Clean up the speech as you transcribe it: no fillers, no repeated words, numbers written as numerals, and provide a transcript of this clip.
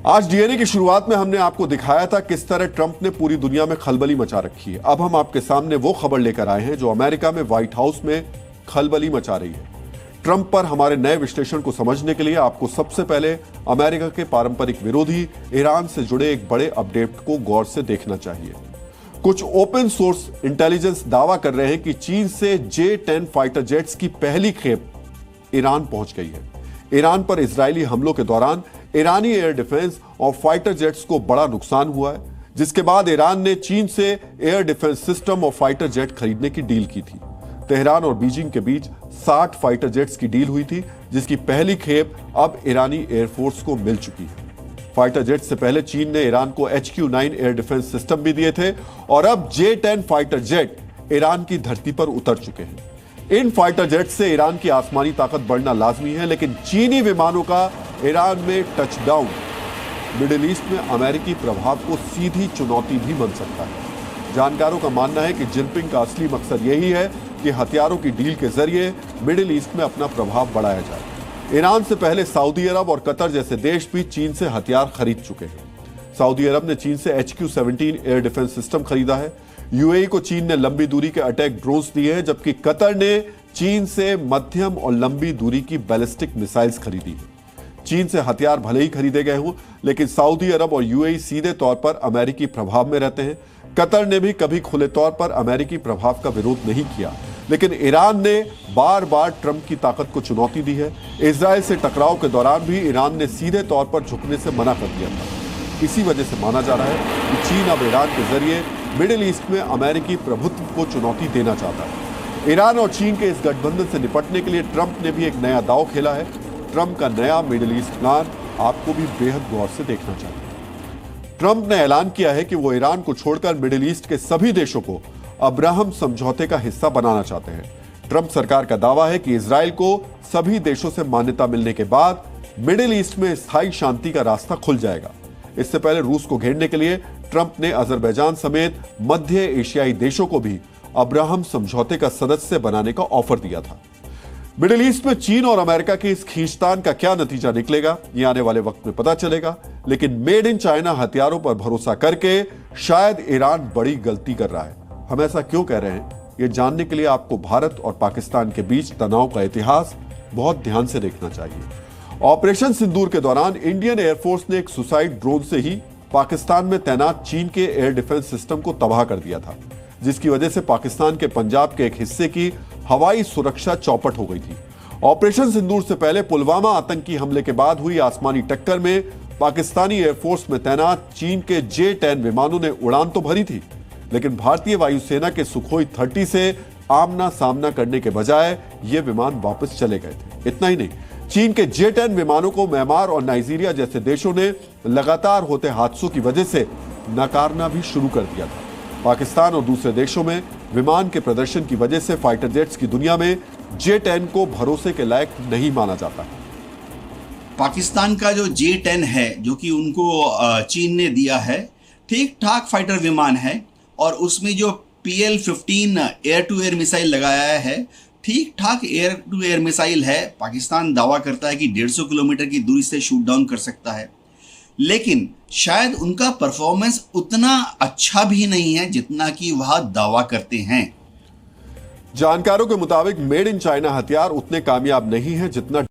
आज डीएनए की शुरुआत में हमने आपको दिखाया था किस तरह ट्रंप ने पूरी दुनिया में खलबली मचा रखी है। अब हम आपके सामने वो खबर लेकर आए हैं जो अमेरिका में व्हाइट हाउस में खलबली मचा रही है। ट्रंप पर हमारे नए विश्लेषण को समझने के लिए आपको सबसे पहले अमेरिका के पारंपरिक विरोधी ईरान से जुड़े एक बड़े अपडेट को गौर से देखना चाहिए। कुछ ओपन सोर्स इंटेलिजेंस दावा कर रहे हैं कि चीन से J-10 फाइटर जेट्स की पहली खेप ईरान पहुंच गई है। ईरान पर इजरायली हमलों के दौरान ईरानी एयर डिफेंस और फाइटर जेट्स को बड़ा नुकसान हुआ है, जिसके बाद ईरान ने चीन से एयर डिफेंस सिस्टम और फाइटर जेट खरीदने की डील की थी। तेहरान और बीजिंग के बीच 60 फाइटर जेट्स की डील हुई थी, जिसकी पहली खेप अब ईरानी एयरफोर्स को मिल चुकी है। फाइटर जेट से पहले चीन ने ईरान को HQ-9 एयर डिफेंस सिस्टम भी दिए थे और अब J-10 फाइटर जेट ईरान की धरती पर उतर चुके हैं। इन फाइटर जेट से ईरान की आसमानी ताकत बढ़ना लाजमी है, लेकिन चीनी विमानों का ईरान में टचडाउन मिडिल ईस्ट में अमेरिकी प्रभाव को सीधी चुनौती भी बन सकता है। जानकारों का मानना है कि जिनपिंग का असली मकसद यही है कि हथियारों की डील के जरिए मिडिल ईस्ट में अपना प्रभाव बढ़ाया जाए। ईरान से पहले सऊदी अरब और कतर जैसे देश भी चीन से हथियार खरीद चुके हैं। सऊदी अरब ने चीन से HQ-17 एयर डिफेंस सिस्टम खरीदा है। यूएई को चीन ने लंबी दूरी के अटैक ड्रोन्स दिए हैं, जबकि कतर ने चीन से मध्यम और लंबी दूरी की बैलिस्टिक मिसाइल्स खरीदी है। चीन से हथियार भले ही खरीदे गए हों, लेकिन सऊदी अरब और यूएई सीधे तौर पर अमेरिकी प्रभाव में रहते हैं। कतर ने भी कभी खुले तौर पर अमेरिकी प्रभाव का विरोध नहीं किया, लेकिन ईरान ने बार बार ट्रंप की ताकत को चुनौती दी है। इजरायल से टकराव के दौरान भी ईरान ने सीधे तौर पर झुकने से मना कर दिया था। इसी वजह से माना जा रहा है कि चीन अब ईरान के जरिए मिडिल ईस्ट में अमेरिकी प्रभुत्व को चुनौती देना चाहता है। ईरान और चीन के इस गठबंधन से निपटने के लिए ट्रंप ने भी एक नया दांव खेला है। ट्रंप का नया मिडिल ईस्ट प्लान आपको भी बेहद गौर से देखना चाहिए। ट्रंप ने ऐलान किया है कि वो ईरान को छोड़कर मिडिल ईस्ट के सभी देशों को अब्राहम समझौते का हिस्सा बनाना चाहते हैं। ट्रंप सरकार का दावा है कि इजरायल को सभी देशों से मान्यता मिलने के बाद मिडिल ईस्ट में स्थायी शांति का रास्ता खुल जाएगा। इससे पहले रूस को घेरने के लिए ट्रंप ने अजरबैजान समेत मध्य एशियाई देशों को भी अब्राहम समझौते का सदस्य बनाने का ऑफर दिया था। मिडिल ईस्ट में चीन और अमेरिका के इस खींचतान का क्या नतीजा निकलेगा, ये आने वाले वक्त में पता चलेगा। लेकिन मेड इन चाइना हथियारों पर भरोसा करके शायद ईरान बड़ी गलती कर रहा है। हम ऐसा क्यों कह रहे हैं, ये जानने के लिए आपको भारत और पाकिस्तान के बीच तनाव का इतिहास बहुत ध्यान से देखना चाहिए। ऑपरेशन सिंदूर के दौरान इंडियन एयरफोर्स ने एक सुसाइड ड्रोन से ही पाकिस्तान में तैनात चीन के एयर डिफेंस सिस्टम को तबाह कर दिया था, जिसकी वजह से पाकिस्तान के पंजाब के एक हिस्से की हवाई सुरक्षा चौपट हो गई थी। ऑपरेशन सिंदूर से पहले पुलवामा आतंकी हमले के बाद हुई आसमानी टक्कर में पाकिस्तानी एयरफोर्स में तैनात चीन के J-10 विमानों ने उड़ान तो भरी थी, लेकिन भारतीय वायुसेना के सुखोई 30 से आमना सामना करने के बजाय ये विमान वापस चले गए थे। इतना ही नहीं, चीन के J-10 विमानों को म्यांमार और नाइजीरिया जैसे देशों ने लगातार होते हादसों की वजह से नकारना भी शुरू कर दिया था। पाकिस्तान और दूसरे देशों में विमान के प्रदर्शन की वजह से फाइटर जेट्स की दुनिया में J-10 को भरोसे के लायक नहीं माना जाता है। पाकिस्तान का जो J-10 है, जो कि उनको चीन ने दिया है, ठीक ठाक फाइटर विमान है और उसमें जो PL-15 air to air missile लगाया है, ठीक ठाक एयर टू एयर मिसाइल है। पाकिस्तान दावा करता है कि 150 किलोमीटर की दूरी से शूट डाउन कर सकता है, लेकिन शायद उनका परफॉर्मेंस उतना अच्छा भी नहीं है जितना कि वह दावा करते हैं। जानकारों के मुताबिक मेड इन चाइना हथियार उतने कामयाब नहीं है जितना